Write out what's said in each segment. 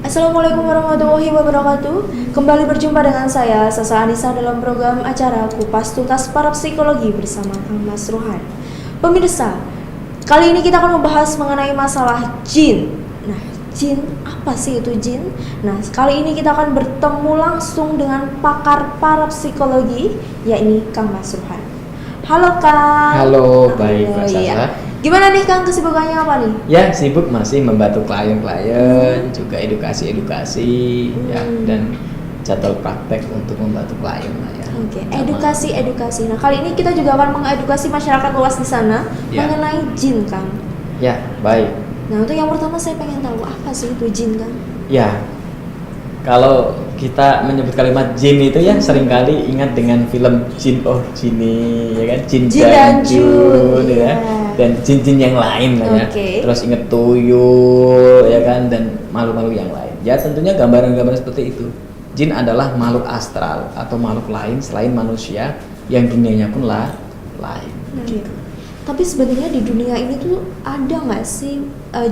Assalamualaikum warahmatullahi wabarakatuh. Kembali berjumpa dengan saya Sasa Anissa dalam program acara Kupas Tuntas Parapsikologi bersama Kang Mas Ruhan. Pemirsa, kali ini kita akan membahas mengenai masalah jin. Nah, jin, apa sih itu jin? Nah, kali ini kita akan bertemu langsung dengan pakar parapsikologi, yakni Kang Mas Ruhan. Halo Kang. Halo, baik Mbak Sasa. Iya. Gimana nih Kang, kesibukannya apa nih? Ya, sibuk masih membantu klien-klien, juga edukasi-edukasi ya, dan jadwal praktek untuk membantu klien lah ya. Oke, edukasi. Nah, kali ini kita juga akan mengedukasi masyarakat luas di sana Ya. mengenai jin, Kang. Ya, baik. Nah, untuk yang pertama saya pengen tahu apa sih itu jin, Kang? Ya, kalau kita menyebut kalimat jin itu ya seringkali ingat dengan film Jin Oh Jini, ya kan? Jin dan Jun, ya. Dan jin-jin yang lain lah ya. Oke. Terus inget tuyul, ya kan? Dan makhluk-makhluk yang lain. Ya, tentunya gambaran-gambaran seperti itu. Jin adalah makhluk astral atau makhluk lain selain manusia yang dunianya pun lain. Nah, gitu. Tapi sebenarnya di dunia ini tuh ada nggak sih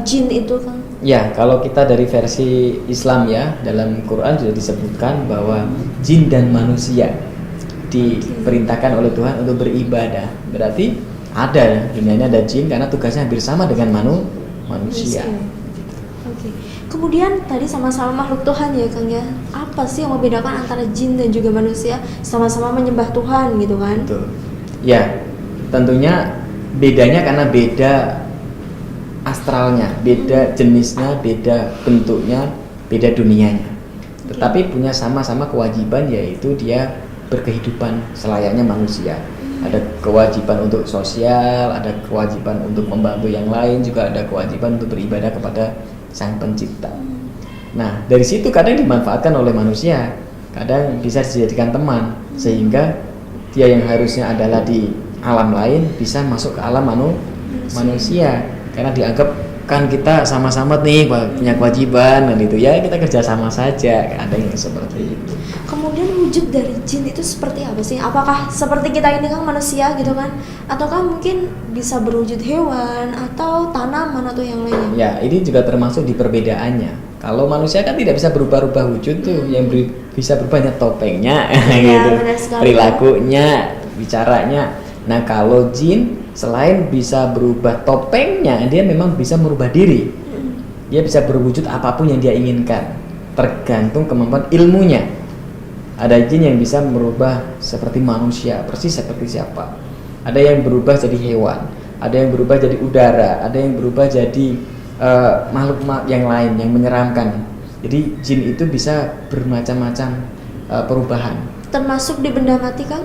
jin itu, Kang? Ya, kalau kita dari versi Islam ya, dalam Quran sudah disebutkan bahwa jin dan manusia diperintahkan oleh Tuhan untuk beribadah. Berarti ada ya, dunianya ada jin karena tugasnya hampir sama dengan manusia. Oke. Kemudian tadi sama-sama makhluk Tuhan ya, Kang ya. Apa sih yang membedakan antara jin dan juga manusia? Sama-sama menyembah Tuhan gitu kan? Betul. Ya, tentunya bedanya karena beda astralnya, beda jenisnya, beda bentuknya, beda dunianya. Tetapi punya sama-sama kewajiban, yaitu dia berkehidupan selayaknya manusia. Ada kewajiban untuk sosial, ada kewajiban untuk membantu yang lain, juga ada kewajiban untuk beribadah kepada Sang Pencipta. Nah, dari situ kadang dimanfaatkan oleh manusia, kadang bisa dijadikan teman, sehingga dia yang harusnya adalah di alam lain bisa masuk ke alam manusia, karena dianggap kan kita sama-sama nih punya kewajiban dan itu ya kita kerja sama saja, ada yang seperti itu. Kemudian wujud dari jin itu seperti apa sih? Apakah seperti kita ini kan manusia gitu kan? Ataukah mungkin bisa berwujud hewan atau tanaman atau yang lainnya? Ya, ini juga termasuk di perbedaannya. Kalau manusia kan tidak bisa berubah-ubah wujud tuh, yang bisa berubah hanya topengnya, gitu, benar sekali. perilakunya, bicaranya. Nah, kalau jin selain bisa berubah topengnya, dia memang bisa merubah diri. Dia bisa berwujud apapun yang dia inginkan, tergantung kemampuan ilmunya. Ada jin yang bisa merubah seperti manusia, persis seperti siapa. Ada yang berubah jadi hewan, ada yang berubah jadi udara, ada yang berubah jadi makhluk yang lain yang menyeramkan. Jadi jin itu bisa bermacam-macam perubahan. Termasuk di benda mati, Kang?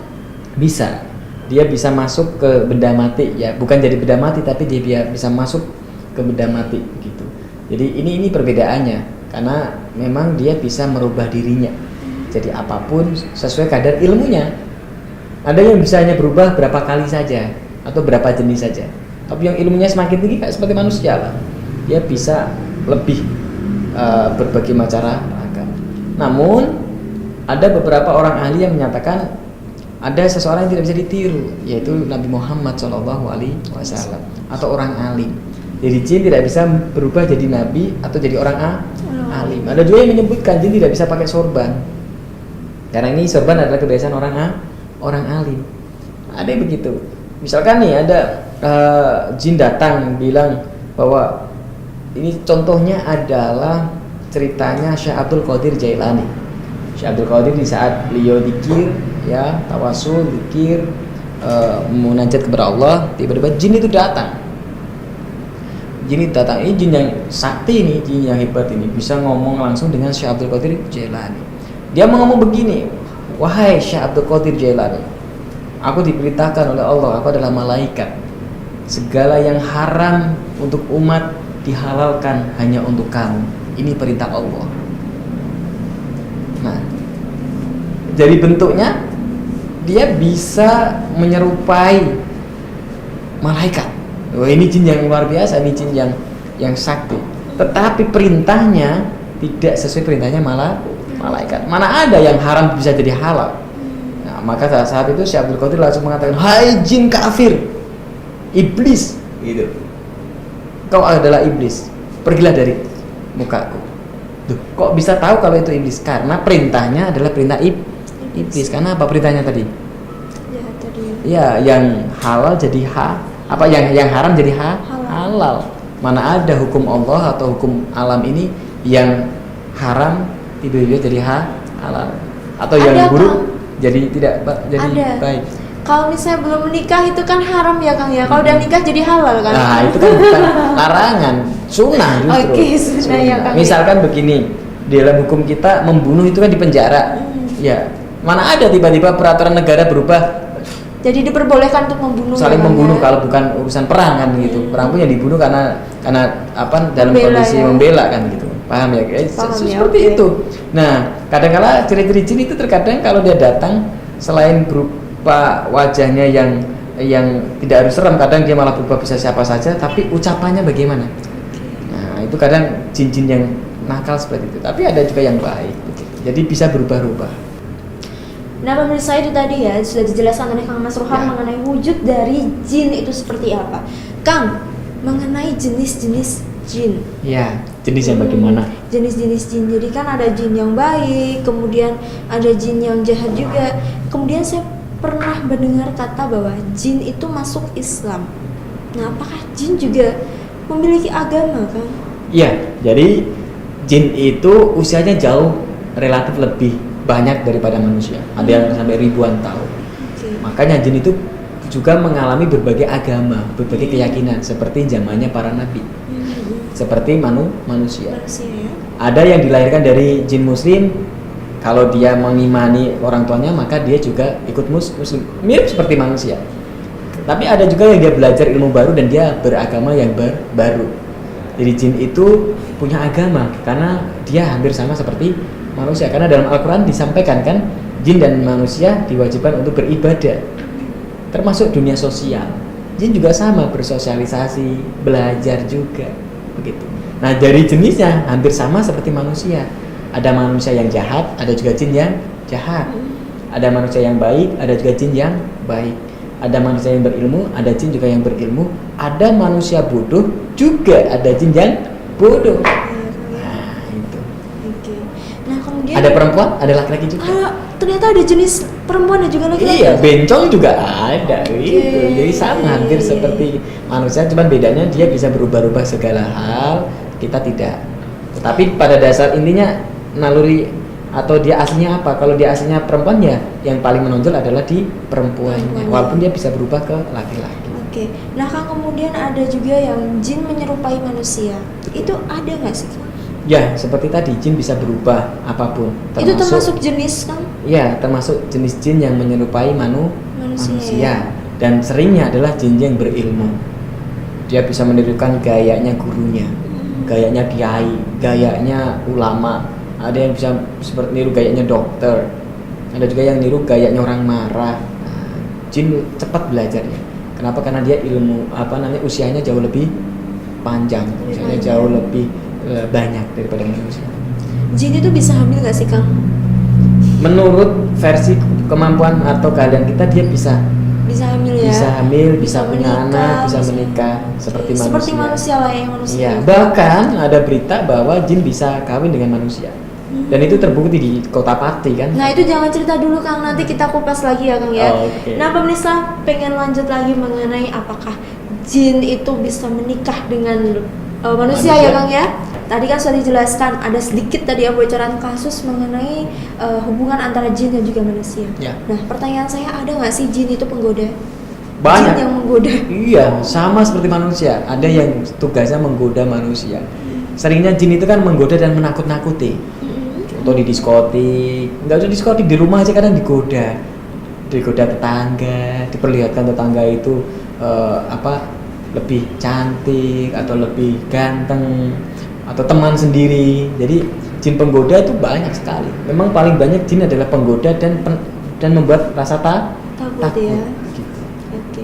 Bisa. Dia bisa masuk ke benda mati ya, bukan jadi benda mati tapi dia bisa masuk ke benda mati gitu. Jadi ini perbedaannya, karena memang dia bisa merubah dirinya jadi apapun sesuai kadar ilmunya. Ada yang bisa hanya berubah berapa kali saja atau berapa jenis saja, tapi yang ilmunya semakin tinggi kayak seperti manusia lah, dia bisa lebih berbagai macam ragam. Namun ada beberapa orang ahli yang menyatakan ada seseorang yang tidak bisa ditiru, yaitu Nabi Muhammad SAW atau orang alim. Jadi jin tidak bisa berubah jadi nabi atau jadi orang alim. Ada juga yang menyebutkan jin tidak bisa pakai sorban, karena ini sorban adalah kebiasaan orang alim. Ada yang begitu. Misalkan nih ada jin datang bilang bahwa ini contohnya adalah ceritanya Syekh Abdul Qadir Jailani. Syekh Abdul Qadir di saat beliau zikir ya, tawasul, zikir, munajat kepada Allah, tiba-tiba jin itu datang. Jin datang, ini jin yang sakti, ini jin yang hebat, ini bisa ngomong langsung dengan Syekh Abdul Qadir Jailani. Dia mau ngomong begini, wahai Syekh Abdul Qadir Jailani, aku diperintahkan oleh Allah, aku adalah malaikat. Segala yang haram untuk umat dihalalkan hanya untuk kamu. Ini perintah Allah. Nah, dari bentuknya dia bisa menyerupai malaikat. Oh, ini jin yang luar biasa, ini jin yang sakti. Tetapi perintahnya tidak sesuai perintahnya malaikat. Mana ada yang haram bisa jadi halal. Nah, maka saat itu Syekh Abdul Qadir langsung mengatakan, "Hai jin kafir, iblis," gitu. "Kau adalah iblis. Pergilah dari mukaku." Duh, kok bisa tahu kalau itu iblis? Karena perintahnya adalah perintah iblis. Karena apa perintahnya tadi? Ya tadi. Ya, yang halal jadi yang haram jadi halal. Mana ada hukum Allah atau hukum alam ini yang haram tiba-tiba jadi halal, atau yang Ada, buruk Kang. jadi tidak jadi Ada. baik. Kalau misalnya belum menikah itu kan haram ya Kang ya. Kalau udah nikah jadi halal kan. Nah, itu kan bukan larangan, sunnah justru. Oke, sunnah ya, Kang. Misalkan begini, di dalam hukum kita membunuh itu kan di penjara. Ya, mana ada tiba-tiba peraturan negara berubah Jadi diperbolehkan untuk membunuh. saling ya, Kang, membunuh ya? kalau bukan urusan perang kan gitu. Perang pun ya dibunuh karena apa dalam Membela, kondisi ya. membela kan gitu. Paham ya guys? Paham ya, Seperti oke. itu. Nah, kadang-kala ciri-ciri jin itu terkadang kalau dia datang selain berupa wajahnya yang tidak harus serem, kadang dia malah berubah bisa siapa saja, tapi ucapannya bagaimana? Nah, itu kadang jin-jin yang nakal seperti itu. Tapi ada juga yang baik. Begitu. Jadi bisa berubah-ubah. Nah pemirsa itu tadi ya sudah dijelaskan oleh Kang Mas Rohan Ya. mengenai wujud dari jin itu seperti apa. Kang, mengenai jenis-jenis jin. Ya, jenis yang bagaimana? Jenis-jenis jin. Jadi kan ada jin yang baik, kemudian ada jin yang jahat juga. Kemudian saya pernah mendengar kata bahwa jin itu masuk Islam. Nah, apakah jin juga memiliki agama, Kang? Iya, jadi jin itu usianya jauh relatif lebih banyak daripada manusia. Ada yang sampai ribuan tahun. Oke. Makanya jin itu juga mengalami berbagai agama, berbagai keyakinan seperti zamannya para nabi, seperti manusia. Manusia ya. Ada yang dilahirkan dari jin muslim, kalau dia mengimani orang tuanya maka dia juga ikut muslim, mirip seperti manusia. Tapi ada juga yang dia belajar ilmu baru dan dia beragama yang baru. Jadi jin itu punya agama karena dia hampir sama seperti manusia. Karena dalam Al-Quran disampaikan kan, jin dan manusia diwajibkan untuk beribadah, termasuk dunia sosial. Jin juga sama, bersosialisasi, belajar juga, begitu. Nah dari jenisnya hampir sama seperti manusia. Ada manusia yang jahat, ada juga jin yang jahat. Ada manusia yang baik, ada juga jin yang baik. Ada manusia yang berilmu, ada jin juga yang berilmu. Ada manusia bodoh, juga ada jin yang bodoh. Nah itu. Oke. Nah, kemudian Ada perempuan, ada laki-laki juga. ternyata ada jenis perempuan dan juga laki-laki. Iya, bencong juga ada gitu. Jadi sama hampir seperti manusia, cuman bedanya dia bisa berubah-ubah segala hal, kita tidak. Tetapi pada dasar intinya naluri atau dia aslinya apa? Kalau dia aslinya perempuan ya, yang paling menonjol adalah di perempuannya. Walaupun dia bisa berubah ke laki-laki. Oke. Nah, Kang, kemudian ada juga yang jin menyerupai manusia. Itu ada nggak sih, Kang? Ya, seperti tadi jin bisa berubah apapun. Itu termasuk jenis, Kang? Ya, termasuk jenis jin yang menyerupai manusia. Dan seringnya adalah jin yang berilmu. Dia bisa menirukan gayanya gurunya, gayanya kiai, gayanya ulama. Ada yang bisa seperti niru gayanya dokter. Ada juga yang niru gayanya orang marah. Nah, jin cepat belajarnya. Kenapa? Karena dia usianya jauh lebih panjang, usianya jauh lebih banyak daripada manusia. Jin itu bisa hamil nggak sih, Kang? Menurut versi kemampuan atau keadaan kita, dia bisa Hamil ya. bisa hamil, bisa punya menikah, anak, bisa menikah seperti manusia. Seperti manusia lah yang manusia. Iya, bahkan ada berita bahwa jin bisa kawin dengan manusia. Dan itu terbukti di Kota Pati kan. Nah, itu jangan cerita dulu, Kang, nanti kita kupas lagi ya, Kang ya. Oke. Nah, pemirsa pengen lanjut lagi mengenai apakah jin itu bisa menikah dengan manusia ya, Kang ya. Tadi kan sudah dijelaskan, ada sedikit tadi ya bocoran kasus mengenai hubungan antara jin dan juga manusia. Ya. Nah, pertanyaan saya, ada nggak sih jin itu penggoda? Banyak. Jin yang menggoda. Iya, sama seperti manusia. Ada yang tugasnya menggoda manusia. Seringnya jin itu kan menggoda dan menakut-nakuti. Contoh di diskotik, nggak usah diskotik, di rumah aja kadang digoda tetangga, diperlihatkan tetangga itu lebih cantik atau lebih ganteng, atau teman sendiri. Jadi jin penggoda itu banyak sekali. Memang paling banyak jin adalah penggoda dan membuat rasa takut ya. Gitu. Oke.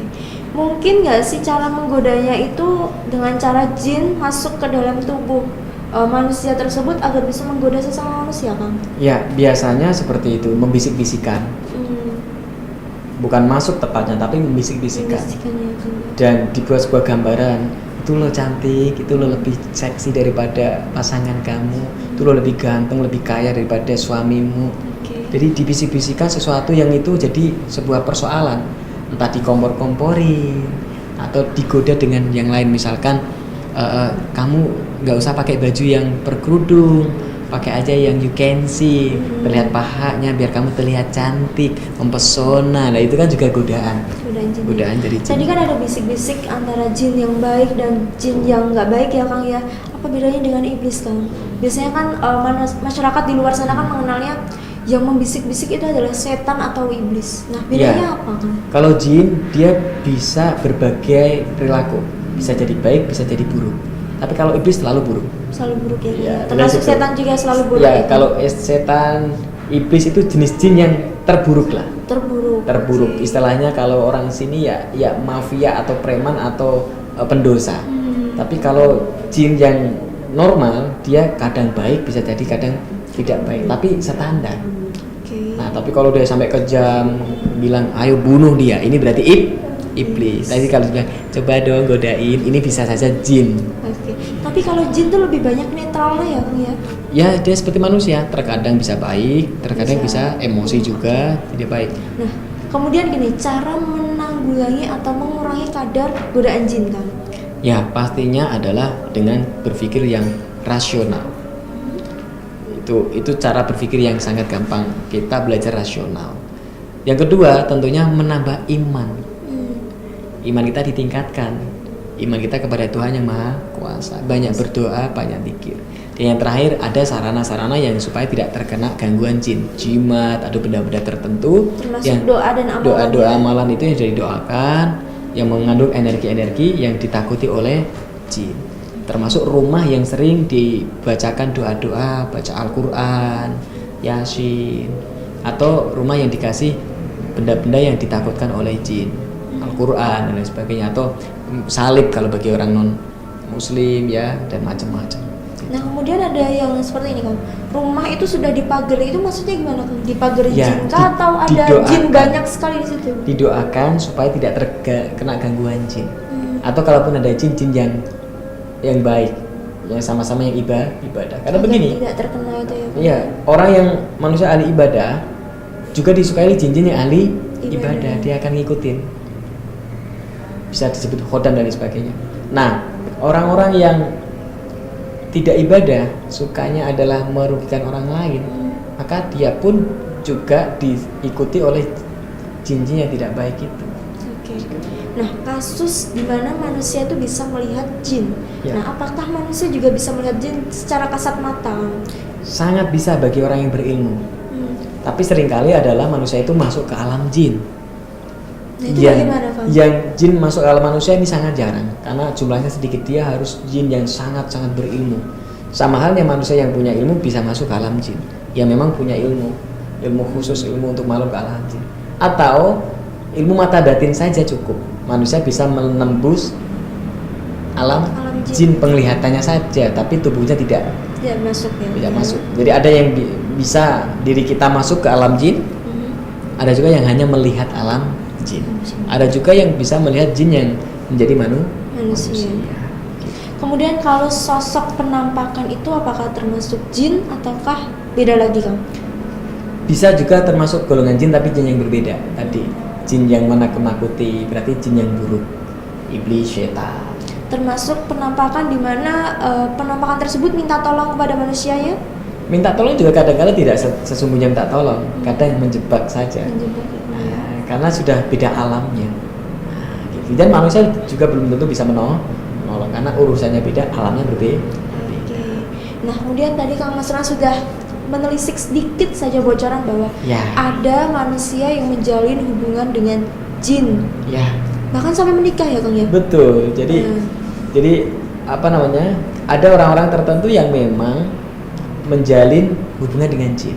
Mungkin nggak sih cara menggodanya itu dengan cara jin masuk ke dalam tubuh manusia tersebut agar bisa menggoda sesama manusia, Kang? Ya, biasanya seperti itu, membisik-bisikan. Bukan masuk tepatnya, tapi membisik-bisikan. Bisikannya, Kang. Dan dibuat sebuah gambaran itu lo cantik, itu lo lebih seksi daripada pasangan kamu, itu lo lebih ganteng, lebih kaya daripada suamimu. Jadi dibisik-bisikan sesuatu yang itu jadi sebuah persoalan, entah dikompor-komporin atau digoda dengan yang lain, misalkan kamu nggak usah pakai baju yang berkerudung, pakai aja yang you can see, terlihat pahanya biar kamu terlihat cantik, mempesona. Nah itu kan juga godaan dari jin. Tadi kan ada bisik-bisik antara jin yang baik dan jin yang nggak baik ya Kang ya. Apa bedanya dengan iblis Kang? Biasanya kan masyarakat di luar sana kan mengenalnya yang membisik-bisik itu adalah setan atau iblis. Nah bedanya apa Kang? Kalau jin dia bisa berbagai perilaku, bisa jadi baik, bisa jadi buruk. Tapi kalau iblis selalu buruk. Selalu buruk ya. Ya, termasuk setan juga selalu buruk. Ya, kalau setan, iblis itu jenis jin yang terburuk lah. Terburuk. Istilahnya kalau orang sini ya mafia atau preman atau pendosa. Tapi kalau jin yang normal, dia kadang baik, bisa jadi kadang tidak baik, tapi standar. Nah, tapi kalau dia sampai kejam, bilang ayo bunuh dia, ini berarti iblis. Tadi kalau bilang coba dong godain, ini bisa saja jin. Tapi kalau jin tuh lebih banyak netralnya ya Kang ya? Ya dia seperti manusia, terkadang bisa baik, terkadang bisa emosi juga tidak baik. Nah kemudian gini, cara menanggulangi atau mengurangi kadar godaan jin Kang? Ya pastinya adalah dengan berpikir yang rasional. Itu cara berpikir yang sangat gampang, kita belajar rasional. Yang kedua tentunya menambah iman. Iman kita ditingkatkan, iman kita kepada Tuhan yang Maha Kuasa, banyak berdoa, banyak zikir. Dan yang terakhir ada sarana-sarana yang supaya tidak terkena gangguan jin, jimat, atau benda-benda tertentu. Termasuk yang doa dan amalan. Doa-doa amalan itu yang jadi doakan, yang mengandung energi-energi yang ditakuti oleh jin. Termasuk rumah yang sering dibacakan doa-doa, baca Al-Quran, Yasin, atau rumah yang dikasih benda-benda yang ditakutkan oleh jin, Al-Quran dan lain sebagainya, atau salib kalau bagi orang non muslim ya, dan macam-macam. Nah kemudian ada yang seperti ini Kang, rumah itu sudah dipagari, itu maksudnya gimana Kang? Dipagari jin kah atau ada jin banyak sekali di situ? Didoakan supaya tidak terkena gangguan jin. Atau kalaupun ada jin yang baik, yang sama-sama yang ibadah. Karena begini, tidak terkena itu ya. Iya, orang yang manusia ahli ibadah juga disukai jin-jin yang ahli ibadah, dia akan ngikutin. Bisa disebut khodam dan sebagainya. Nah, orang-orang yang tidak ibadah sukanya adalah merugikan orang lain, maka dia pun juga diikuti oleh jin-jin yang tidak baik itu. Nah, kasus di mana manusia itu bisa melihat jin. Ya. Nah, apakah manusia juga bisa melihat jin secara kasat mata? Sangat bisa bagi orang yang berilmu. Tapi seringkali adalah manusia itu masuk ke alam jin. Nah, itu bagaimana, Pak? Yang jin masuk ke alam manusia ini sangat jarang, karena jumlahnya sedikit. Dia harus jin yang sangat-sangat berilmu. Sama halnya manusia yang punya ilmu bisa masuk ke alam jin, yang memang punya ilmu khusus, ilmu untuk makhluk ke alam jin. Atau ilmu mata batin saja cukup. Manusia bisa menembus alam jin penglihatannya saja, tapi tubuhnya tidak masuk ya. Tidak masuk. Jadi ada yang bisa diri kita masuk ke alam jin, ada juga yang hanya melihat alam jin. Ada juga yang bisa melihat jin yang menjadi manusia. Kemudian kalau sosok penampakan itu apakah termasuk jin ataukah beda lagi Kang? Bisa juga termasuk golongan jin tapi jin yang berbeda tadi. Jin yang menakut-nakuti berarti jin yang buruk, iblis, setan. Termasuk penampakan di mana penampakan tersebut minta tolong kepada manusia ya? Minta tolong juga kadang-kadang tidak sesungguhnya minta tolong, kadang menjebak saja. Karena sudah beda alamnya. Gitu. Dan manusia juga belum tentu bisa menolong karena urusannya beda, alamnya berbeda. Nah, kemudian tadi Kang Mas Ran sudah menelisik sedikit saja bocoran bahwa ada manusia yang menjalin hubungan dengan jin. Ya. Bahkan sampai menikah ya Kang ya? Betul. Jadi apa namanya? Ada orang-orang tertentu yang memang menjalin hubungan dengan jin.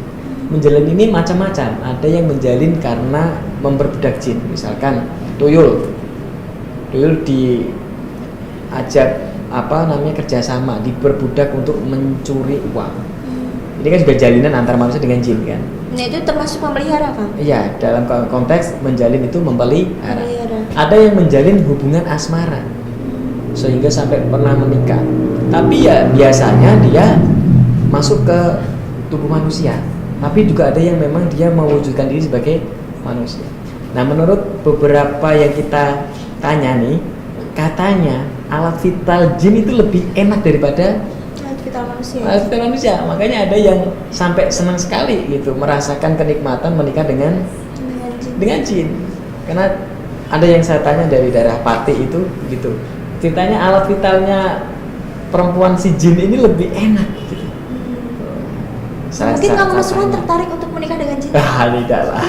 Menjalin ini macam-macam. Ada yang menjalin karena memperbudak jin. Misalkan tuyul diajak kerjasama, diperbudak untuk mencuri uang. Ini kan juga jalinan antar manusia dengan jin kan. Nah itu termasuk memelihara Kang? Iya, dalam konteks menjalin itu memelihara. Ada yang menjalin hubungan asmara. sehingga sampai pernah menikah. Tapi ya biasanya dia masuk ke tubuh manusia. Tapi juga ada yang memang dia mewujudkan diri sebagai manusia. Nah, menurut beberapa yang kita tanya nih, katanya alat vital jin itu lebih enak daripada alat vital manusia. alat vital manusia. Makanya ada yang sampai senang sekali gitu merasakan kenikmatan menikah dengan jin. Karena ada yang saya tanya dari daerah Pati itu gitu. Ceritanya alat vitalnya perempuan si jin ini lebih enak gitu. Mungkin kamu Mas Ruhan tertarik untuk menikah dengan jin? Tidak lah.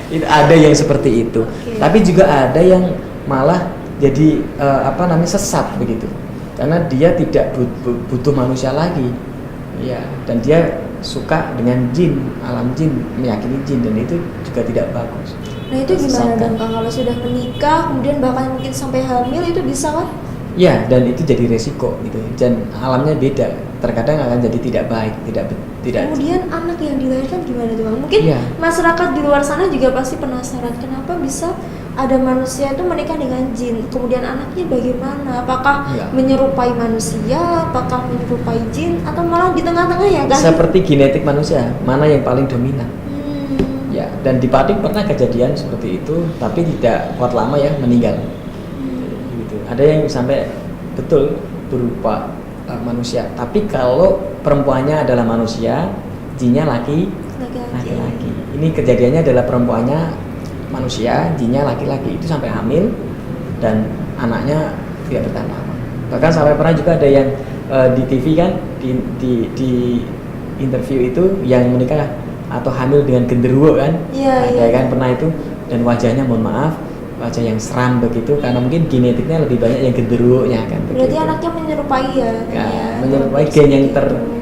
Itu ada yang seperti itu. Okay. Tapi juga ada yang malah jadi sesat begitu. Karena dia tidak butuh manusia lagi. Ya, dan dia suka dengan jin, alam jin, meyakini jin, dan itu juga tidak bagus. Nah, itu gimana dong Kang? Kalau sudah menikah kemudian bahkan mungkin sampai hamil, itu bisa kan? Ya, dan itu jadi resiko gitu. Dan alamnya beda. Terkadang akan jadi tidak baik, tidak. Kemudian anak yang dilahirkan gimana tuh Bang? Mungkin ya, masyarakat di luar sana juga pasti penasaran kenapa bisa ada manusia itu menikah dengan jin. Kemudian anaknya bagaimana? Apakah menyerupai manusia? Apakah menyerupai jin? Atau malah di tengah-tengah ya kan? Seperti genetik manusia, mana yang paling dominan? Ya, dan di Pati pernah kejadian seperti itu, tapi tidak kuat lama ya meninggal. Gitu. Ada yang sampai betul berupa manusia. Tapi kalau perempuannya adalah manusia, jinnya laki-laki. Ini kejadiannya adalah perempuannya manusia, jinnya laki-laki. Itu sampai hamil dan anaknya tidak bertahan lama. Bahkan sampai pernah juga ada yang di TV kan, di interview itu yang menikah atau hamil dengan genderuwo kan. Ada kan pernah itu, dan wajahnya mohon maaf wajah yang seram begitu karena mungkin genetiknya lebih banyak yang genderuwonya kan. Berarti anaknya menyerupai ya. Menyerupai gen yang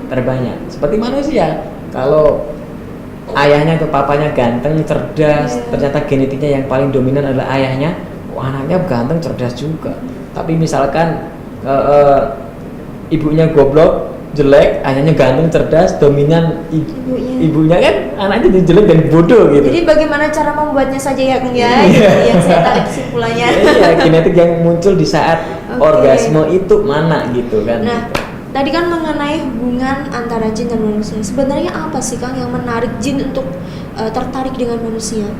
terbanyak. Seperti manusia. Kalau ayahnya atau papanya ganteng, cerdas, ternyata genetiknya yang paling dominan adalah ayahnya, anaknya ganteng, cerdas juga. Tapi misalkan ibunya goblok, jelek, ayahnya ganteng, cerdas, dominan ibunya kan anaknya jadi jelek dan bodoh gitu. Jadi bagaimana cara membuatnya saja ya Kang ya? Yang saya tarik kesimpulannya. Iya, genetik yang muncul di saat orgasme itu mana gitu kan. Nah, tadi kan mengenai hubungan antara jin dan manusia. Sebenarnya apa sih Kang yang menarik jin untuk tertarik dengan manusia?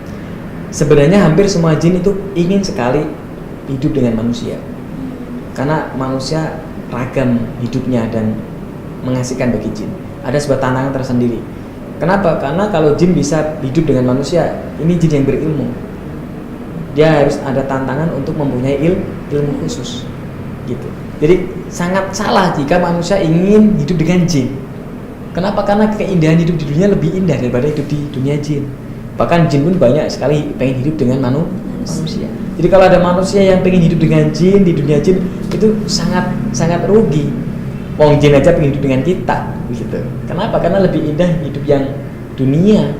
Sebenarnya hampir semua jin itu ingin sekali hidup dengan manusia. Karena manusia ragam hidupnya dan mengasihkan bagi jin. Ada sebuah tantangan tersendiri. Kenapa? Karena kalau jin bisa hidup dengan manusia, ini jin yang berilmu. Dia harus ada tantangan untuk mempunyai ilmu khusus. Gitu. Jadi sangat salah jika manusia ingin hidup dengan jin. Kenapa? Karena keindahan hidup di dunia lebih indah daripada hidup di dunia jin. Bahkan jin pun banyak sekali pengen hidup dengan manusia. Jadi kalau ada manusia yang pengen hidup dengan jin di dunia jin, itu sangat rugi. Wong jin aja pengen hidup dengan kita gitu. Kenapa? Karena lebih indah hidup yang dunia,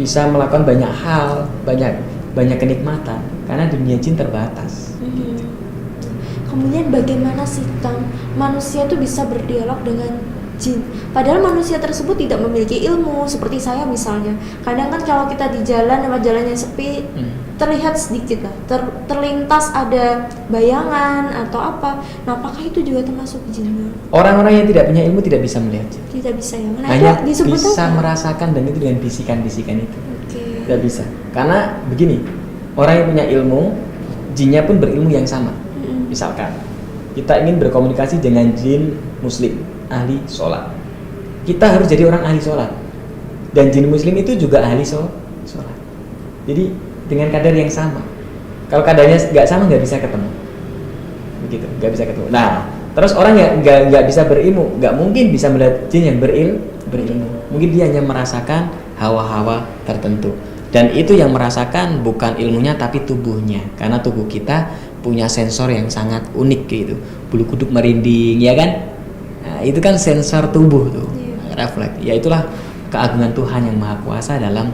bisa melakukan banyak hal, banyak kenikmatan. Karena dunia jin terbatas. Gitu. Kemudian bagaimana sih Kang manusia itu bisa berdialog dengan jin? Padahal manusia tersebut tidak memiliki ilmu. Seperti saya misalnya, kadang kan kalau kita di jalan, lewat jalan yang sepi, terlihat sedikit lah, terlintas ada bayangan atau apa. Nah, apakah itu juga termasuk jin? Orang-orang yang tidak punya ilmu tidak bisa melihat jin. Tidak bisa ya? Nah, hanya itu bisa apa? merasakan, dan itu dengan bisikan-bisikan itu. Okay. Tidak bisa. Karena begini, orang yang punya ilmu, jinnya pun berilmu yang sama. Misalkan kita ingin berkomunikasi dengan jin muslim ahli sholat, kita harus jadi orang ahli sholat, dan jin muslim itu juga ahli sholat. Jadi dengan kadar yang sama. Kalau kadarnya nggak sama, nggak bisa ketemu. Begitu, nggak bisa ketemu. Nah, terus orang yang nggak bisa berilmu, nggak mungkin bisa melihat jin yang berilmu. Mungkin dia hanya merasakan hawa-hawa tertentu. Dan itu yang merasakan bukan ilmunya tapi tubuhnya. Karena tubuh kita punya sensor yang sangat unik gitu. Bulu kuduk merinding, ya kan? Nah, itu kan sensor tubuh tuh, refleks. Ya itulah keagungan Tuhan yang Maha Kuasa dalam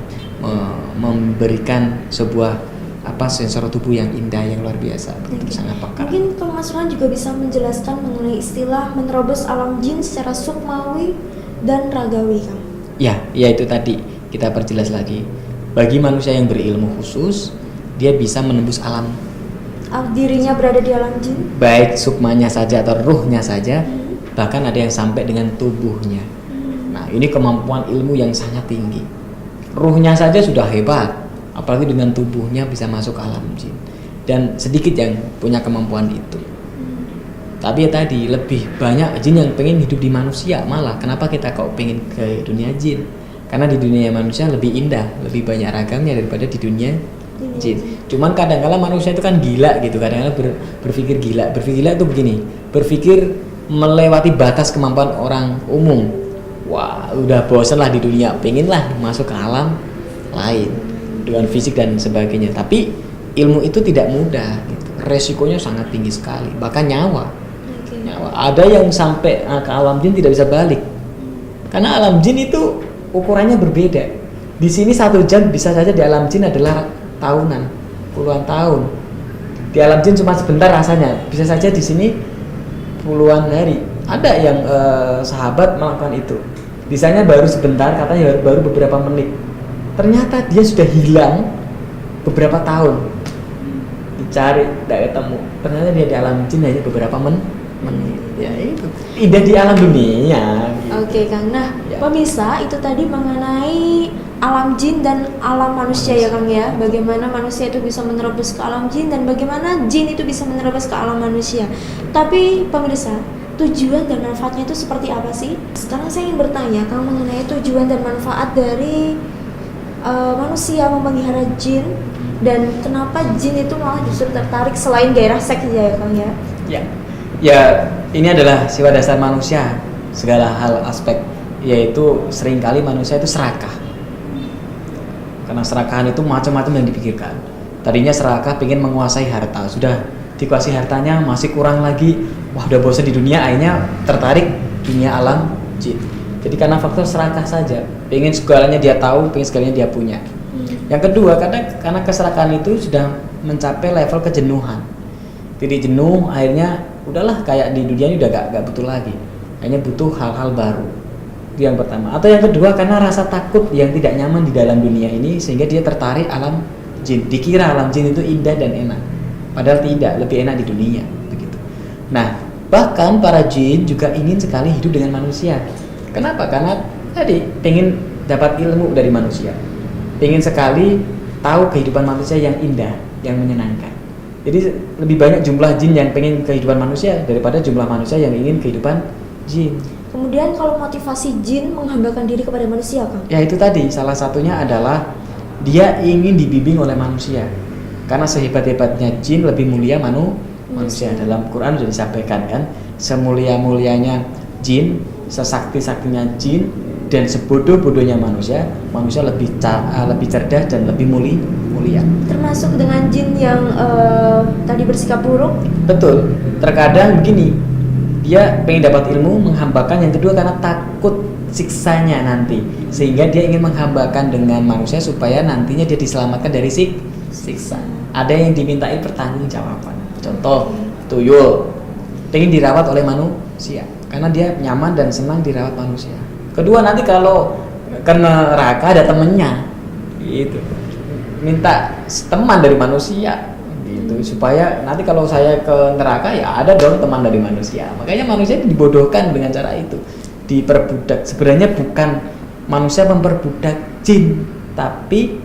memberikan sebuah sensor tubuh yang indah, yang luar biasa, sangat peka. Mungkin Kang Mas Ruhan juga bisa menjelaskan mengenai istilah menerobos alam jin secara sukmawi dan ragawi, Kang. Ya itu tadi kita perjelas lagi. Bagi manusia yang berilmu khusus, dia bisa menembus alam Dirinya berada di alam jin. Baik sukmanya saja atau ruhnya saja, bahkan ada yang sampai dengan tubuhnya. Nah, ini kemampuan ilmu yang sangat tinggi. Ruhnya saja sudah hebat, apalagi dengan tubuhnya bisa masuk ke alam jin. Dan sedikit yang punya kemampuan itu. Tapi ya tadi, lebih banyak jin yang pengen hidup di manusia malah. Kenapa kita kok pengen ke dunia jin? Karena di dunia manusia lebih indah, lebih banyak ragamnya daripada di dunia jin. Cuman kadang-kala manusia itu kan gila gitu, kadang-kala berpikir gila. Berpikir gila itu begini, berpikir melewati batas kemampuan orang umum. Wah, udah bosan lah di dunia, pengen lah masuk ke alam lain dengan fisik dan sebagainya. Tapi ilmu itu tidak mudah gitu. Resikonya sangat tinggi sekali, bahkan nyawa. Ada yang sampai ke alam jin tidak bisa balik, karena alam jin itu ukurannya berbeda. Di sini 1 jam bisa saja, di alam jin adalah tahunan, puluhan tahun. Di alam jin cuma sebentar rasanya, bisa saja di sini puluhan hari. Ada yang sahabat melakukan itu, bisanya baru sebentar, katanya baru beberapa menit, ternyata dia sudah hilang beberapa tahun, dicari tidak ketemu, ternyata dia di alam jin hanya beberapa menit. Ya itu indah di alam dunia gitu. Oke Kang, nah Ya. pemirsa, itu tadi mengenai alam jin dan alam manusia ya Kang ya. Bagaimana manusia itu bisa menerobos ke alam jin dan bagaimana jin itu bisa menerobos ke alam manusia. Tapi pemirsa, tujuan dan manfaatnya itu seperti apa sih? Sekarang saya ingin bertanya Kang mengenai tujuan dan manfaat dari manusia memelihara jin, dan kenapa jin itu malah justru tertarik selain gairah seks ya Kang ya. Ya, ini adalah sifat dasar manusia, segala hal aspek, yaitu seringkali manusia itu serakah. Karena serakahan itu macam-macam yang dipikirkan. Tadinya serakah pengen menguasai harta, sudah dikuasai hartanya masih kurang lagi, wah udah bosan di dunia, akhirnya tertarik dunia alam jin. Jadi karena faktor serakah saja, pengen segalanya dia tahu, pengen segalanya dia punya. Yang kedua, karena keserakahan itu sudah mencapai level kejenuhan. Jadi jenuh, akhirnya udahlah kayak di dunia ini udah gak butuh lagi, hanya butuh hal-hal baru. Itu yang pertama. Atau yang kedua, karena rasa takut yang tidak nyaman di dalam dunia ini, sehingga dia tertarik alam jin. Dikira alam jin itu indah dan enak, padahal tidak, lebih enak di dunia begitu. Nah, bahkan para jin juga ingin sekali hidup dengan manusia. Kenapa? Karena tadi pengen dapat ilmu dari manusia, pengen sekali tahu kehidupan manusia yang indah, yang menyenangkan. Jadi lebih banyak jumlah jin yang pengen kehidupan manusia daripada jumlah manusia yang ingin kehidupan jin. Kemudian kalau motivasi jin menghambakan diri kepada manusia Kang? Ya itu tadi, salah satunya adalah dia ingin dibimbing oleh manusia. Karena sehebat-hebatnya jin lebih mulia manusia. Dalam Quran sudah disampaikan kan, semulia-mulianya jin, sesakti-saktinya jin, dan sebodoh-bodohnya manusia lebih cerdas dan lebih mulia. Termasuk dengan jin yang tadi bersikap buruk? Betul. Terkadang begini, dia pengen dapat ilmu, menghambakan. Yang kedua karena takut siksanya nanti, sehingga dia ingin menghambakan dengan manusia supaya nantinya dia diselamatkan dari siksa. Ada yang dimintai pertanggungjawaban. Contoh, tuyul pengen dirawat oleh manusia karena dia nyaman dan senang dirawat manusia. Kedua, nanti kalau ke neraka ada temennya gitu, minta teman dari manusia gitu, supaya nanti kalau saya ke neraka ya ada dong teman dari manusia. Makanya manusia itu dibodohkan dengan cara itu, diperbudak. Sebenarnya bukan manusia memperbudak jin, tapi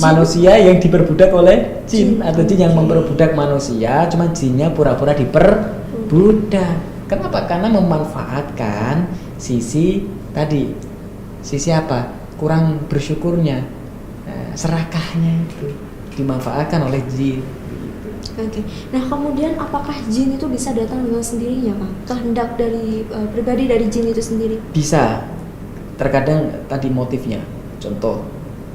manusia yang diperbudak oleh jin, atau jin yang memperbudak manusia, cuma jinnya pura-pura diperbudak. Kenapa? Karena memanfaatkan sisi tadi, sisi apa? Kurang bersyukurnya, serakahnya itu dimanfaatkan oleh jin. Oke. Nah kemudian apakah jin itu bisa datang dengan sendirinya Pak? Kehendak dari pribadi dari jin itu sendiri? Bisa. Terkadang tadi motifnya. Contoh,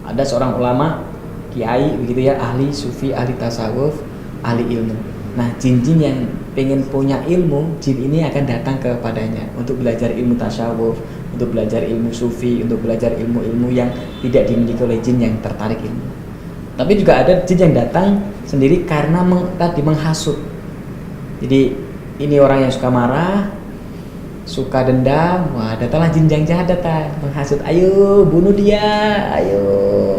ada seorang ulama, kiai begitu ya, ahli sufi, ahli tasawuf, ahli ilmu. Nah jin-jin yang pengen punya ilmu, jin ini akan datang kepadanya untuk belajar ilmu tasawuf, untuk belajar ilmu sufi, untuk belajar ilmu-ilmu yang tidak dimiliki oleh jin yang tertarik ilmu. Tapi juga ada jin yang datang sendiri karena tadi menghasut. Jadi ini orang yang suka marah, suka dendam, wah datanglah jin yang jahat datang menghasut, ayo bunuh dia, ayo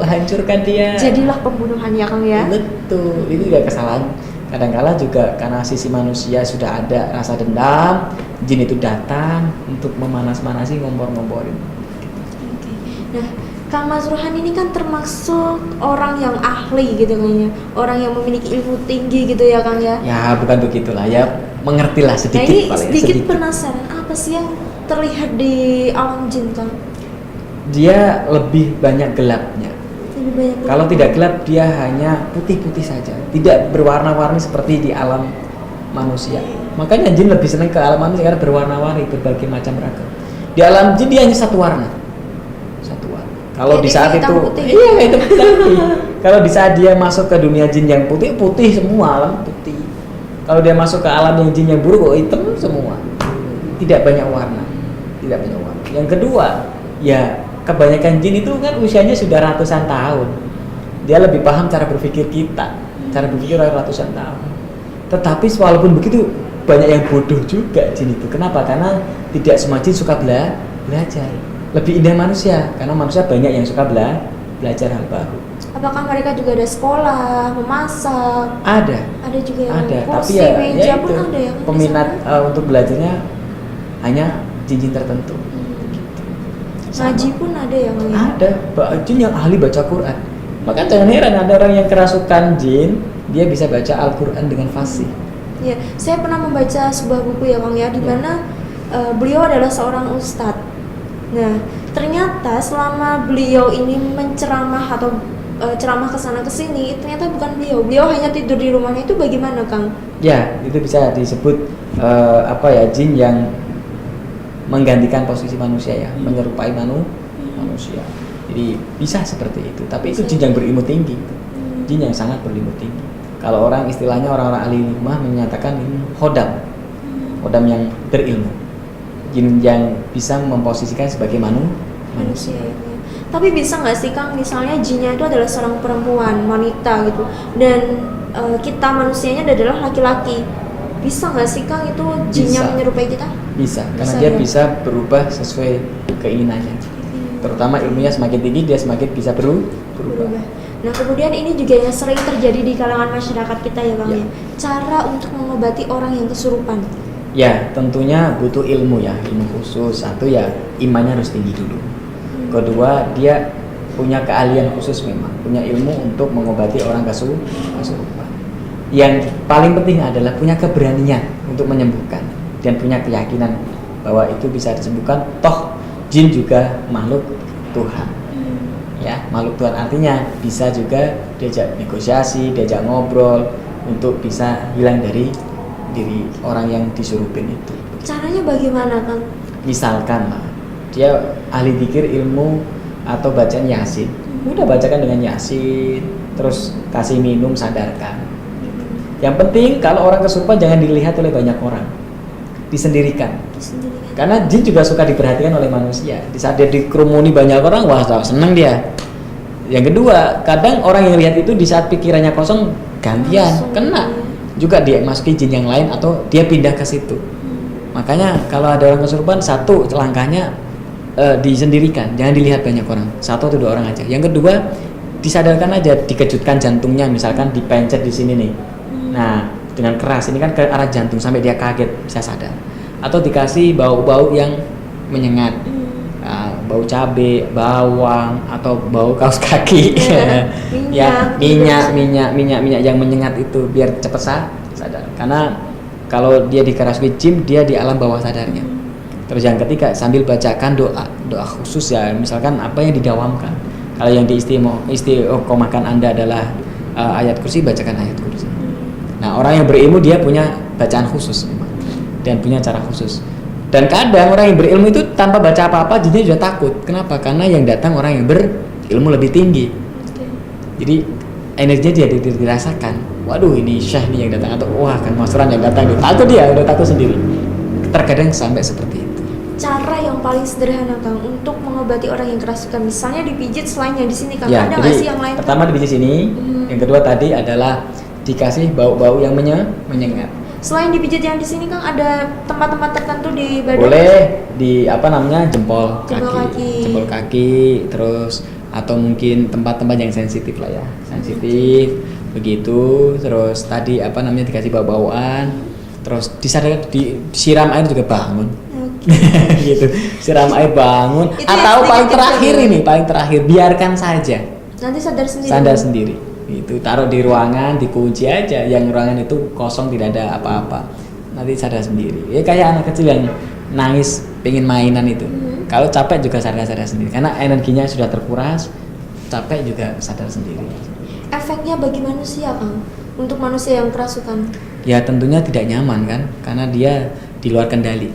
hancurkan dia. Jadilah pembunuhan ya Kang ya? Betul, itu juga kesalahan Kadangkala juga karena sisi manusia sudah ada rasa dendam, jin itu datang untuk memanas-manasi, ngompor-ngomporin. Oke. Nah, Kang Mas Ruhan ini kan termasuk orang yang ahli gitu kayaknya, orang yang memiliki ilmu tinggi gitu ya Kang ya. Ya bukan begitulah ya, mengertilah Nah sedikit ini paling sedikit penasaran, apa sih yang terlihat di alam jin Kang? Dia lebih banyak gelapnya. Lebih banyak Kalau tidak gelap dia hanya putih-putih saja, tidak berwarna-warni seperti di alam manusia. Makanya jin lebih senang ke alam manusia karena berwarna-warni, berbagai macam ragam. Di alam jin dia hanya satu warna. Satu warna. Kalau di saat itu iya itu putih. Kalau di saat dia masuk ke dunia jin yang putih, putih semua, alam putih. Kalau dia masuk ke alam yang jin yang buruk, hitam semua. Tidak banyak warna. Tidak banyak warna. Yang kedua, ya kebanyakan jin itu kan usianya sudah ratusan tahun. Dia lebih paham cara berpikir kita, cara berpikir ratusan tahun. Tetapi walaupun begitu banyak yang bodoh juga jin itu. Kenapa? Karena tidak semua jin suka belajar. Lebih indah manusia, karena manusia banyak yang suka belajar hal baru. Apakah mereka juga ada sekolah, memasak? Ada. Ada juga yang Ada, kursi, tapi meja ya pun itu ada yang peminat untuk belajarnya hanya jin-jin tertentu. Ngaji pun ada yang Ada jin yang ahli baca Quran. Maka jangan heran ada orang yang kerasukan jin, dia bisa baca Al-Quran dengan fasih. Ya, saya pernah membaca sebuah buku ya Kang ya, di mana beliau adalah seorang ustadz. Nah, ternyata selama beliau ini menceramah atau ceramah ke sana ke sini, ternyata bukan beliau hanya tidur di rumahnya. Itu bagaimana Kang? Ya, itu bisa disebut jin yang menggantikan posisi manusia ya, menyerupai manusia. Jadi bisa seperti itu. Tapi itu jin yang berilmu tinggi, jin yang sangat berilmu tinggi. Kalau istilahnya orang-orang ahli hikmah menyatakan ini hodam yang berilmu, jin yang bisa memposisikan sebagai manusia. Ya. Tapi bisa nggak sih Kang, misalnya jinnya itu adalah seorang perempuan, wanita gitu, dan kita manusianya adalah laki-laki. Bisa nggak sih Kang itu jinnya menyerupai kita? Bisa, karena dia bisa berubah sesuai keinginannya. Terutama ilmunya semakin tinggi, dia semakin bisa berubah. Nah kemudian ini juga yang sering terjadi di kalangan masyarakat kita ya Bang ya. Cara untuk mengobati orang yang kesurupan. Ya tentunya butuh ilmu ya, ilmu khusus. Satu ya imannya harus tinggi dulu. Kedua dia punya keahlian khusus memang, punya ilmu untuk mengobati orang kesurupan. Yang paling penting adalah punya keberanian untuk menyembuhkan dan punya keyakinan bahwa itu bisa disembuhkan. Toh jin juga makhluk Tuhan. Ya, makhluk Tuhan artinya bisa juga diajak negosiasi, diajak ngobrol untuk bisa hilang dari diri orang yang disurupin itu. Caranya bagaimana Kang? Misalkan lah, dia ahli zikir ilmu atau bacaan Yasin. Udah bacakan dengan Yasin, terus kasih minum, sadarkan. Yang penting kalau orang kesurupan jangan dilihat oleh banyak orang, disendirikan. Karena jin juga suka diperhatikan oleh manusia. Di saat dia dikerumuni banyak orang, wah seneng dia. Yang kedua, kadang orang yang lihat itu di saat pikirannya kosong gantian kena juga dia masuki jin yang lain atau dia pindah ke situ. Makanya kalau ada orang kesurupan, satu langkahnya disendirikan, jangan dilihat banyak orang, satu atau dua orang aja. Yang kedua, disadarkan aja, dikejutkan jantungnya, misalkan dipencet di sini nih. Nah, dengan keras ini kan ke arah jantung sampai dia kaget bisa sadar. Atau dikasih bau-bau yang menyengat, bau cabai, bawang, atau bau kaos kaki, minyak yang menyengat itu biar cepat sadar. Karena kalau dia dikerasuki jin, dia di alam bawah sadarnya. Terus yang ketiga, sambil bacakan doa khusus ya, misalkan apa yang didawamkan. Kalau yang diistiqomahkan Anda adalah ayat kursi, bacakan ayat kursi. Nah, orang yang berilmu dia punya bacaan khusus memang, dan punya cara khusus. Dan kadang orang yang berilmu itu tanpa baca apa-apa jinnya sudah takut. Kenapa? Karena yang datang orang yang berilmu lebih tinggi. Jadi energinya dia dirasakan. Waduh, ini syekh nih yang datang, atau wah kan masuran yang datang, takut dia, udah takut sendiri. Terkadang sampai seperti itu. Cara yang paling sederhana Kang untuk mengobati orang yang kerasukan, misalnya dipijit selain yang di sini Kang, Ya, ada nggak sih yang lain? Pertama dipijit sini, yang kedua tadi adalah dikasih bau-bau yang menyengat. Selain dipijit yang di sini Kang, ada tempat-tempat tertentu di badan? Boleh di jempol kaki. kaki, terus atau mungkin tempat-tempat yang sensitif lah ya, sensitif. begitu. Terus tadi dikasih bau-bauan, terus disiram air juga bangun. Gitu, siram air bangun. Itu Atau yang paling sedikit terakhir biarkan saja Nanti sadar sendiri. Itu taruh di ruangan, dikunci aja, yang ruangan itu kosong, tidak ada apa-apa, nanti sadar sendiri. Ya kayak anak kecil yang nangis pengen mainan itu. Kalau capek juga sadar sendiri, karena energinya sudah terkuras. Capek juga sadar sendiri. Efeknya bagi manusia, Kang, untuk manusia yang kerasukan? Ya tentunya tidak nyaman kan, karena dia di luar kendali.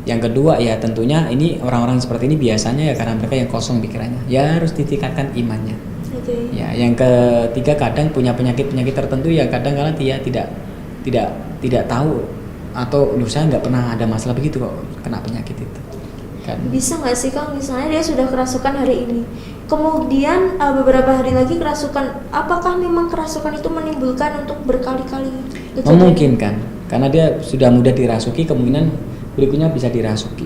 Yang kedua ya tentunya ini orang-orang seperti ini biasanya ya karena mereka yang kosong pikirannya, ya harus ditingkatkan imannya. Ya, yang ketiga kadang punya penyakit tertentu ya kadang kala dia tidak tahu, atau saya nggak pernah ada masalah begitu kok kena penyakit itu kan. Bisa nggak sih Kang, misalnya dia sudah kerasukan hari ini, kemudian beberapa hari lagi kerasukan, apakah memang kerasukan itu menimbulkan untuk berkali-kali kejadian? Memungkinkan, karena dia sudah mudah dirasuki, kemungkinan berikutnya bisa dirasuki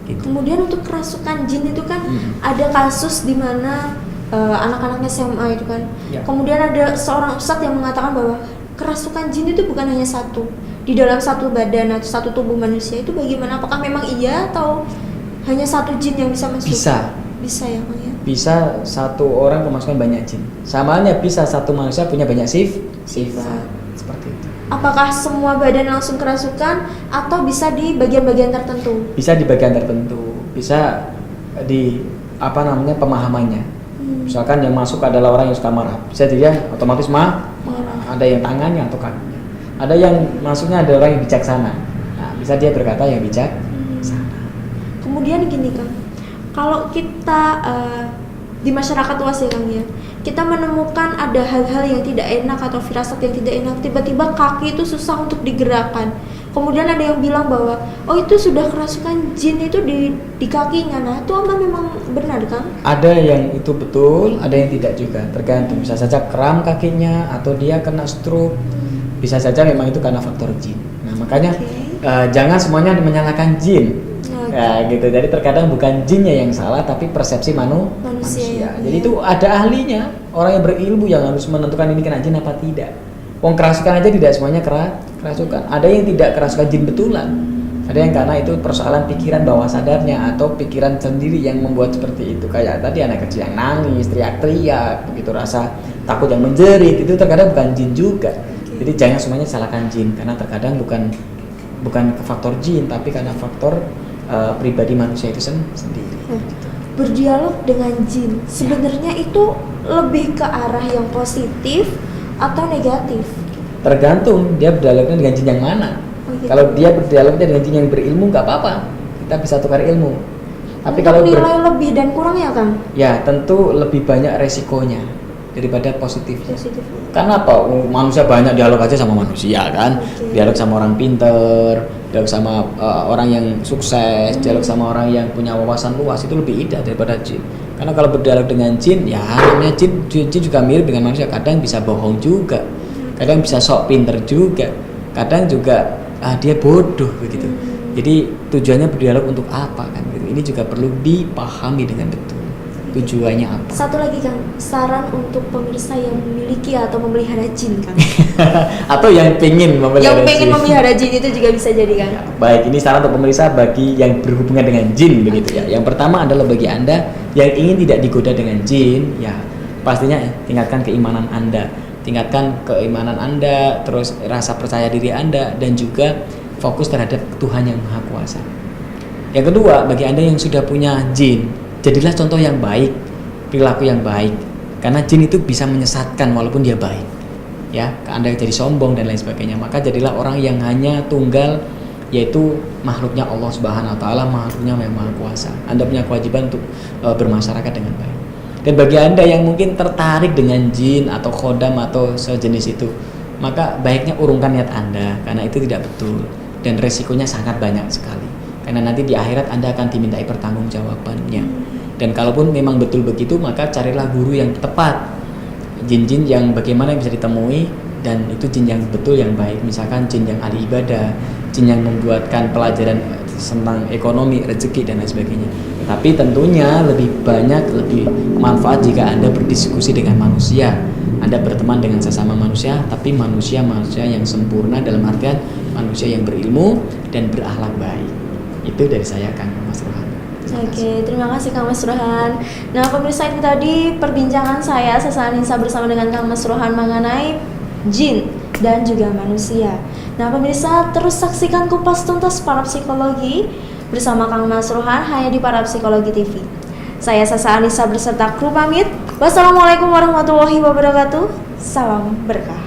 gitu. Kemudian untuk kerasukan jin itu kan ada kasus di mana anak-anaknya SMA itu kan, kemudian ada seorang ustadz yang mengatakan bahwa kerasukan jin itu bukan hanya satu di dalam satu badan atau satu tubuh manusia. Itu bagaimana? Apakah memang iya atau hanya satu jin yang bisa masuk? Bisa ya Kang ya? Bisa satu orang kemasukan banyak jin. Sama halnya bisa satu manusia punya banyak sifat. Seperti itu. Apakah semua badan langsung kerasukan atau bisa di bagian-bagian tertentu? Bisa di bagian tertentu, bisa di pemahamannya. Misalkan yang masuk adalah orang yang suka marah, bisa dia otomatis marah. Ada yang tangannya atau kakinya. Ada yang masuknya adalah orang yang bijaksana. Nah, bisa dia berkata yang bijaksana. Kemudian gini Kang, kalau kita di masyarakat luas ya Kang ya, kita menemukan ada hal-hal yang tidak enak atau firasat yang tidak enak, tiba-tiba kaki itu susah untuk digerakkan. Kemudian ada yang bilang bahwa itu sudah kerasukan jin itu di kakinya. Nah, itu apa memang benar Kang? Ada yang itu betul, ada yang tidak juga. Tergantung, bisa saja kram kakinya atau dia kena stroke. Bisa saja memang itu karena faktor jin. Nah, makanya jangan semuanya menyalahkan jin. Ya gitu. Jadi terkadang bukan jinnya yang salah, tapi persepsi manusia. Jadi itu ada ahlinya, orang yang berilmu yang harus menentukan ini kena jin apa tidak. Wong kerasukan aja tidak semuanya kerasukan. Ada yang tidak kerasukan jin betulan. Ada yang karena itu persoalan pikiran bawah sadarnya atau pikiran sendiri yang membuat seperti itu. Kayak tadi anak kecil yang nangis, teriak-teriak, begitu rasa takut yang menjerit, itu terkadang bukan jin juga. Jadi jangan semuanya salahkan jin, karena terkadang bukan ke faktor jin, tapi karena faktor pribadi manusia itu sendiri. Berdialog dengan jin sebenarnya itu lebih ke arah yang positif atau negatif? Tergantung dia berdialognya dengan jin yang mana. Kalau dia berdialognya dengan jin yang berilmu nggak apa-apa, kita bisa tukar ilmu. Tapi kalau nilai lebih dan kurang ya Kang? Ya tentu lebih banyak resikonya daripada positifnya. Karena apa? Manusia banyak dialog aja sama manusia kan, dialog sama orang pinter, dialog sama orang yang sukses, dialog sama orang yang punya wawasan luas, itu lebih indah daripada jin. Karena kalau berdialog dengan jin, ya namanya jin juga mirip dengan manusia. Kadang bisa bohong juga, kadang bisa sok pinter juga, kadang juga dia bodoh begitu. Jadi tujuannya berdialog untuk apa kan? Gitu. Ini juga perlu dipahami dengan betul. Tujuannya apa? Satu lagi Kang, saran untuk pemirsa yang memiliki atau memelihara jin Kang. Atau yang pengen memelihara jin itu juga bisa jadi Kang. Ya, baik, ini saran untuk pemirsa bagi yang berhubungan dengan jin begitu ya. Yang pertama adalah bagi Anda yang ingin tidak digoda dengan jin, ya pastinya tingkatkan keimanan Anda. Tingkatkan keimanan Anda, terus rasa percaya diri Anda, dan juga fokus terhadap Tuhan yang Maha Kuasa. Yang kedua, bagi Anda yang sudah punya jin, jadilah contoh yang baik, perilaku yang baik, karena jin itu bisa menyesatkan walaupun dia baik. Ya, Anda jadi sombong dan lain sebagainya, maka jadilah orang yang hanya tunggal, yaitu makhluknya Allah Subhanahu wa taala, makhluknya yang Maha Kuasa. Anda punya kewajiban untuk bermasyarakat dengan baik. Dan bagi Anda yang mungkin tertarik dengan jin atau khodam atau sejenis itu, maka baiknya urungkan niat Anda, karena itu tidak betul dan resikonya sangat banyak sekali. Karena nanti di akhirat Anda akan dimintai pertanggungjawabannya. Dan kalaupun memang betul begitu, maka carilah guru yang tepat. Jin-jin yang bagaimana bisa ditemui, dan itu jin yang betul, yang baik. Misalkan jin yang ahli ibadah, jin yang membuatkan pelajaran tentang ekonomi, rezeki dan lain sebagainya. Tapi tentunya lebih banyak, lebih manfaat jika Anda berdiskusi dengan manusia, Anda berteman dengan sesama manusia, tapi manusia yang sempurna dalam artian manusia yang berilmu dan berakhlak baik. Itu dari saya, Kang Mas Rohan. Oke, terima kasih Kang Mas Rohan. Nah, pemirsa, itu tadi perbincangan saya Sasanisa bersama dengan Kang Mas Rohan mengenai jin dan juga manusia. Nah, pemirsa, terus saksikan Kupas Tuntas Parapsikologi bersama Kang Mas Rohan hanya di Parapsikologi TV. Saya Sasa Anissa berserta kru pamit. Wassalamualaikum warahmatullahi wabarakatuh. Salam berkah.